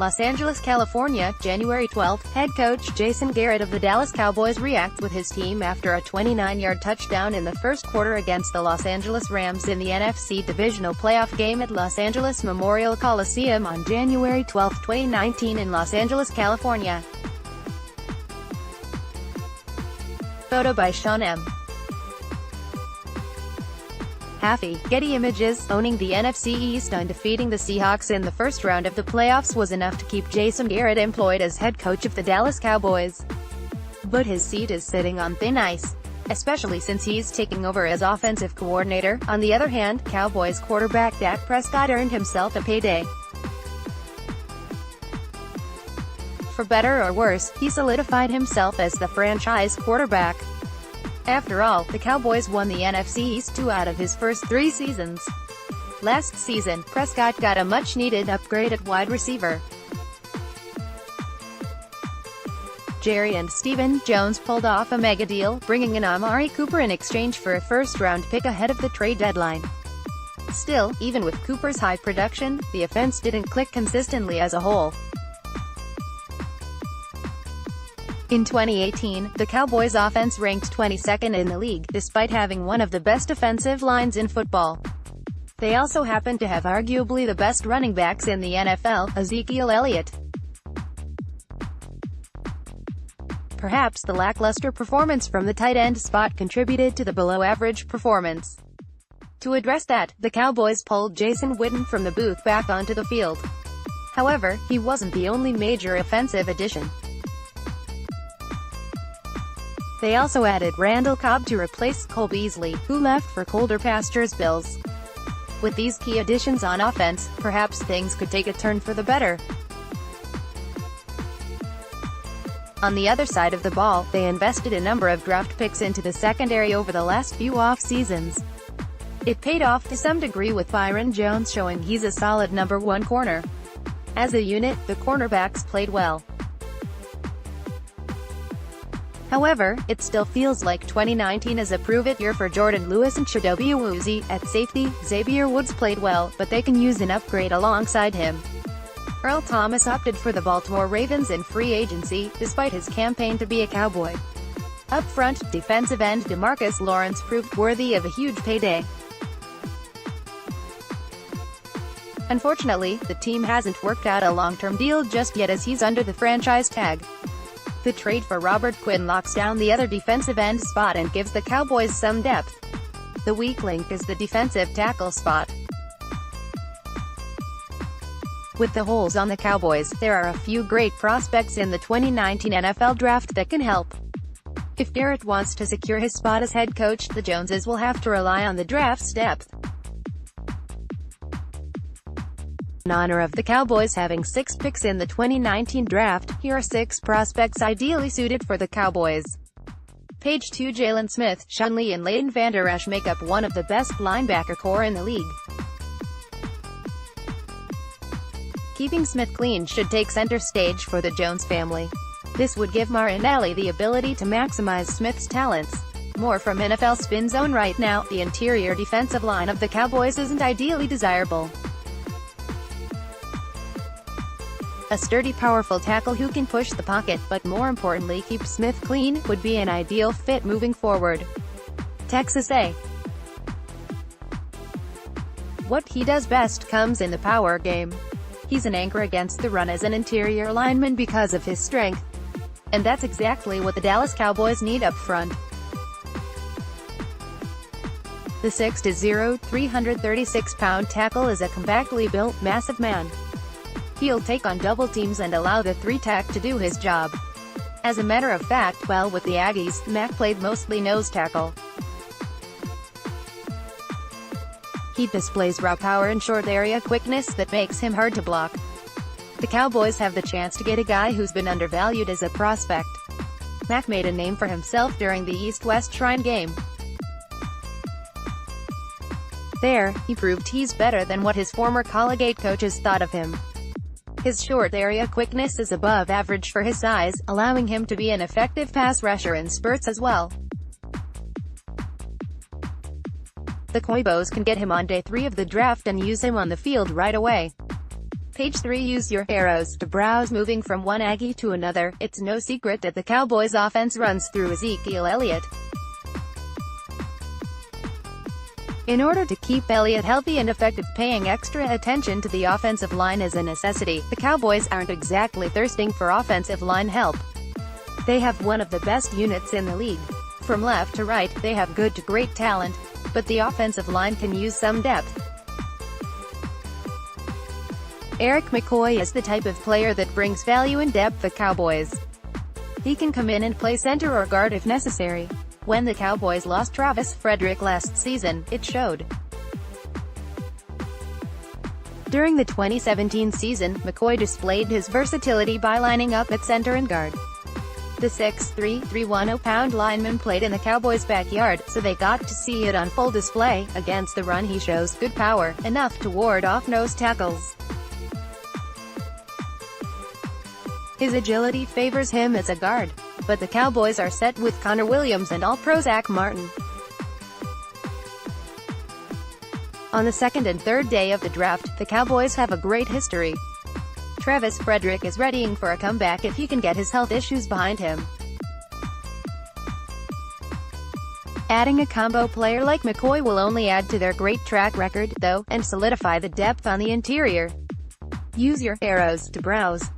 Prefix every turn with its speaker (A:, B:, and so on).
A: Los Angeles, California, January 12. Head coach Jason Garrett of the Dallas Cowboys reacts with his team after a 29-yard touchdown in the first quarter against the Los Angeles Rams in the NFC Divisional Playoff game at Los Angeles Memorial Coliseum on January 12, 2019 in Los Angeles, California. Photo by Sean M. Haffey, Getty Images. Owning the NFC East and defeating the Seahawks in the first round of the playoffs was enough to keep Jason Garrett employed as head coach of the Dallas Cowboys. But his seat is sitting on thin ice, especially since he's taking over as offensive coordinator. On the other hand, Cowboys quarterback Dak Prescott earned himself a payday. For better or worse, he solidified himself as the franchise quarterback. After all, the Cowboys won the NFC East 2 out of his first 3 seasons. Last season, Prescott got a much-needed upgrade at wide receiver. Jerry and Stephen Jones pulled off a mega deal, bringing in Amari Cooper in exchange for a first-round pick ahead of the trade deadline. Still, even with Cooper's high production, the offense didn't click consistently as a whole. In 2018, the Cowboys' offense ranked 22nd in the league, despite having one of the best offensive lines in football. They also happened to have arguably the best running backs in the NFL, Ezekiel Elliott. Perhaps the lackluster performance from the tight end spot contributed to the below-average performance. To address that, the Cowboys pulled Jason Witten from the booth back onto the field. However, he wasn't the only major offensive addition. They also added Randall Cobb to replace Cole Beasley, who left for colder pastures Bills. With these key additions on offense, perhaps things could take a turn for the better. On the other side of the ball, they invested a number of draft picks into the secondary over the last few off-seasons. It paid off to some degree with Byron Jones showing he's a solid number 1 corner. As a unit, the cornerbacks played well. However, it still feels like 2019 is a prove-it year for Jordan Lewis and Chidobe Awuzie. At safety, Xavier Woods played well, but they can use an upgrade alongside him. Earl Thomas opted for the Baltimore Ravens in free agency, despite his campaign to be a Cowboy. Up front, defensive end DeMarcus Lawrence proved worthy of a huge payday. Unfortunately, the team hasn't worked out a long-term deal just yet as he's under the franchise tag. The trade for Robert Quinn locks down the other defensive end spot and gives the Cowboys some depth. The weak link is the defensive tackle spot. With the holes on the Cowboys, there are a few great prospects in the 2019 NFL Draft that can help. If Garrett wants to secure his spot as head coach, the Joneses will have to rely on the draft's depth. In honor of the Cowboys having 6 picks in the 2019 draft, here are 6 prospects ideally suited for the Cowboys. Page 2. Jalen Smith, Sean Lee and Leighton Vander Esch make up one of the best linebacker core in the league. Keeping Smith clean should take center stage for the Jones family. This would give Marinelli the ability to maximize Smith's talents. More from NFL Spin Zone. Right now, the interior defensive line of the Cowboys isn't ideally desirable. A sturdy, powerful tackle who can push the pocket, but more importantly keep Smith clean, would be an ideal fit moving forward. Texas A. What he does best comes in the power game. He's an anchor against the run as an interior lineman because of his strength. And that's exactly what the Dallas Cowboys need up front. The 6'0", 336-pound tackle is a compactly built, massive man. He'll take on double teams and allow the 3-tech to do his job. As a matter of fact, while with the Aggies, Mack played mostly nose tackle. He displays raw power and short area quickness that makes him hard to block. The Cowboys have the chance to get a guy who's been undervalued as a prospect. Mack made a name for himself during the East-West Shrine game. There, he proved he's better than what his former Collegiate coaches thought of him. His short area quickness is above average for his size, allowing him to be an effective pass rusher in spurts as well. The Cowboys can get him on day 3 of the draft and use him on the field right away. Page 3. Use your arrows to browse. Moving from one Aggie to another, it's no secret that the Cowboys' offense runs through Ezekiel Elliott. In order to keep Elliott healthy and effective, paying extra attention to the offensive line is a necessity. The Cowboys aren't exactly thirsting for offensive line help. They have one of the best units in the league. From left to right, they have good to great talent, but the offensive line can use some depth. Eric McCoy is the type of player that brings value and depth to the Cowboys. He can come in and play center or guard if necessary. When the Cowboys lost Travis Frederick last season, it showed. During the 2017 season, McCoy displayed his versatility by lining up at center and guard. The 6'3", 310-pound lineman played in the Cowboys' backyard, so they got to see it on full display. Against the run he shows good power, enough to ward off nose tackles. His agility favors him as a guard, but the Cowboys are set with Connor Williams and All-Pro Zach Martin. On the second and third day of the draft, the Cowboys have a great history. Travis Frederick is readying for a comeback if he can get his health issues behind him. Adding a combo player like McCoy will only add to their great track record, though, and solidify the depth on the interior. Use your arrows to browse.